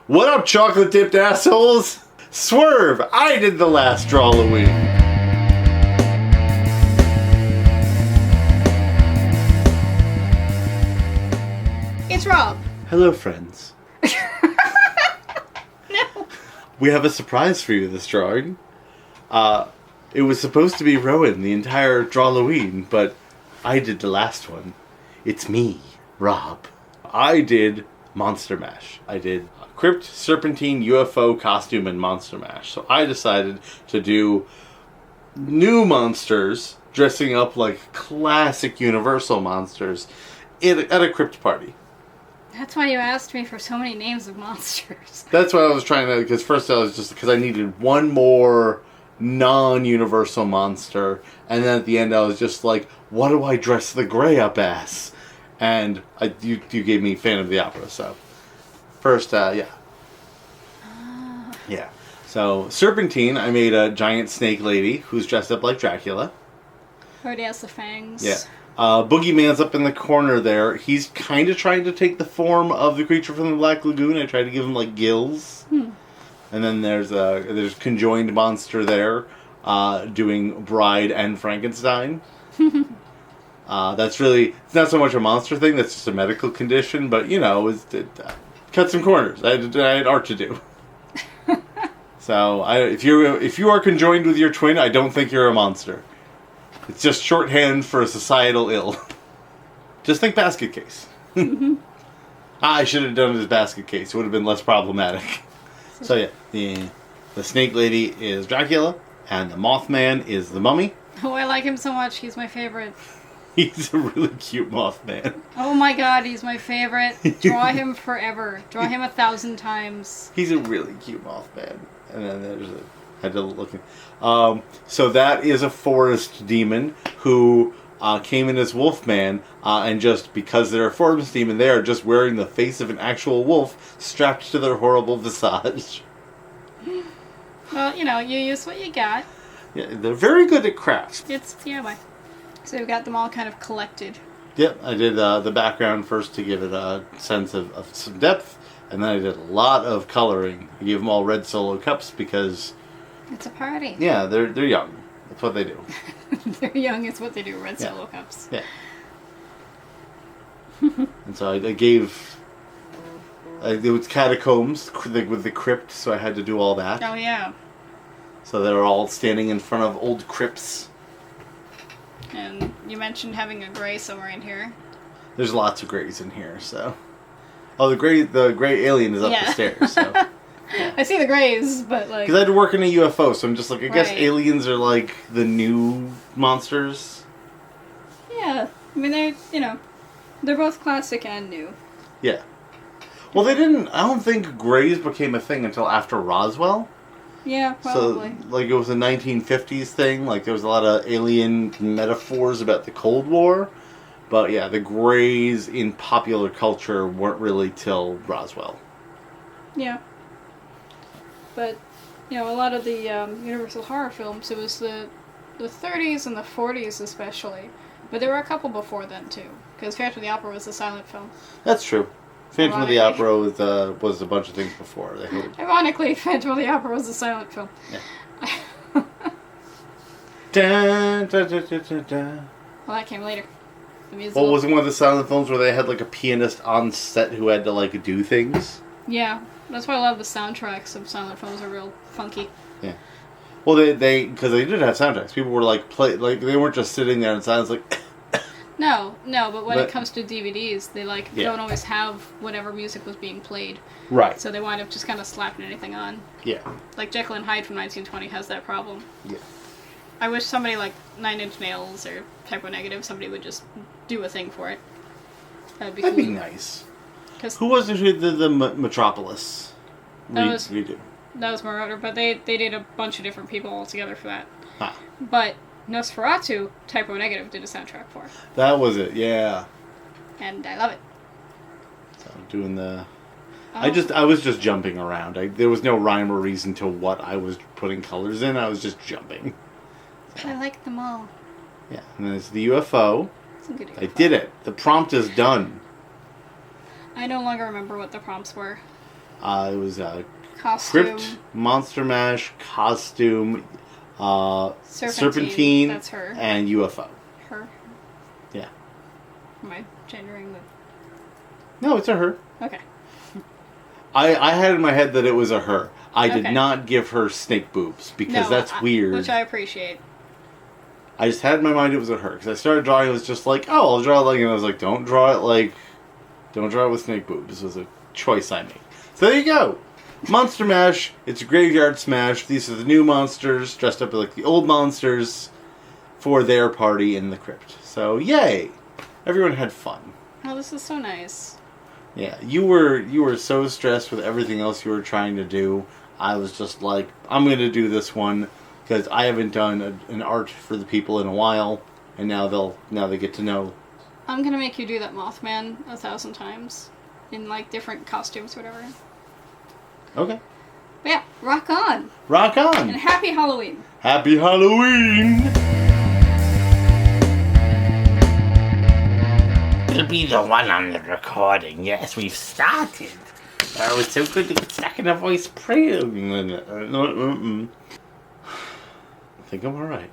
What up, chocolate-dipped assholes? Swerve! I did the last Drawlloween. It's Rob. Hello, friends. No. We have a surprise for you this drawing. It was supposed to be Rowan the entire Drawlloween, but I did the last one. It's me, Rob. I did Monster Mash. I did Crypt, Serpentine, UFO, Costume, and Monster Mash. So I decided to do new monsters dressing up like classic Universal monsters at a Crypt party. That's why you asked me for so many names of monsters. That's what I was trying to, because first I was just, because I needed one more non-Universal monster, and then at the end I was just like, what do I dress the Grey up as? And you gave me Phantom of the Opera, so first, yeah. Yeah. So, Serpentine, I made a giant snake lady who's dressed up like Dracula. Already has the fangs. Yeah. Boogeyman's up in the corner there. He's kind of trying to take the form of the creature from the Black Lagoon. I tried to give him, like, gills. And then there's Conjoined Monster there, doing Bride and Frankenstein. It's not so much a monster thing, that's just a medical condition, but, you know, it cut some corners. I had art to do. So, if you are conjoined with your twin, I don't think you're a monster. It's just shorthand for a societal ill. Just think basket case. I should have done it as basket case. It would have been less problematic. So yeah, the snake lady is Dracula, and the Mothman is the Mummy. Oh, I like him so much. He's my favorite. He's a really cute Mothman. Oh my god, he's my favorite. Draw him forever. Draw him 1,000 times. He's a really cute Mothman. And then there's had to look. So that is a forest demon who came in as Wolfman, and just because they're a forest demon, they are just wearing the face of an actual wolf strapped to their horrible visage. Well, you know, you use what you got. Yeah, they're very good at crafts. It's DIY. So we've got them all kind of collected. Yep, I did the background first to give it a sense of some depth, and then I did a lot of coloring. I gave them all red Solo cups because... It's a party. Yeah, they're young. That's what they do. They're young, it's what they do. Red Solo cups. Yeah. And so I gave... it was catacombs with the crypt, so I had to do all that. Oh, yeah. So they were all standing in front of old crypts. And you mentioned having a Grey somewhere in here. There's lots of Greys in here, so... Oh, the gray alien is up the stairs, so... Yeah. I see the Greys, but like... Because I had to work in a UFO, so I'm just like, I guess Right. aliens are like the new monsters. Yeah. I mean, they're both classic and new. Yeah. Well, I don't think Greys became a thing until after Roswell. Yeah, probably. So, like, it was a 1950s thing. Like, there was a lot of alien metaphors about the Cold War. But, yeah, the Greys in popular culture weren't really till Roswell. Yeah. But, you know, a lot of the Universal horror films, it was the 30s and the 40s especially. But there were a couple before then, too. Because Phantom of the Opera was a silent film. That's true. Phantom of the Opera was a bunch of things before. Ironically, Phantom of the Opera was a silent film. Yeah. Dun, dun, dun, dun, dun, dun. Well, that came later. The musical. Well, was it one of the silent films where they had like a pianist on set who had to like do things? Yeah, that's why a lot of the soundtracks of silent films are real funky. Yeah. Well, because they did have soundtracks. People were like they weren't just sitting there in silence like. No, but when it comes to DVDs, they don't always have whatever music was being played. Right. So they wind up just kind of slapping anything on. Yeah. Like Jekyll and Hyde from 1920 has that problem. Yeah. I wish somebody like Nine Inch Nails or Typo Negative, somebody would just do a thing for it. That'd That'd be nice. Cause who was it who did the Metropolis? That was Marauder, but they did a bunch of different people all together for that. Huh. But Nosferatu, Typo Negative did a soundtrack for. That was it, yeah. And I love it. So doing the... I was just jumping around. There was no rhyme or reason to what I was putting colors in. I was just jumping. So. I like them all. Yeah, and then it's the UFO. It's a good UFO. I did it. The prompt is done. I no longer remember what the prompts were. It was Costume. Crypt, Monster Mash, Costume, Serpentine. That's her. and UFO. Her. Yeah. Am I gendering the... No, it's a her. Okay. I had in my head that it was a her. I did Okay. not give her snake boobs because that's weird. Which I appreciate. I just had in my mind it was a her because I started drawing. It was just like, oh, I'll draw it like, and I was like, don't draw it with snake boobs. This was a choice I made. So there you go. Monster Mash. It's a graveyard smash. These are the new monsters dressed up like the old monsters for their party in the crypt. So yay! Everyone had fun. Oh, this is so nice. Yeah, you were so stressed with everything else you were trying to do. I was just like, I'm going to do this one because I haven't done an art for the people in a while, and now they get to know. I'm gonna make you do that Mothman 1,000 times in like different costumes, whatever. Okay. But yeah, rock on. Rock on. And happy Halloween. Happy Halloween. It'll be the one on the recording. Yes, we've started. That was so good to get stuck in a voice prayer. I think I'm alright.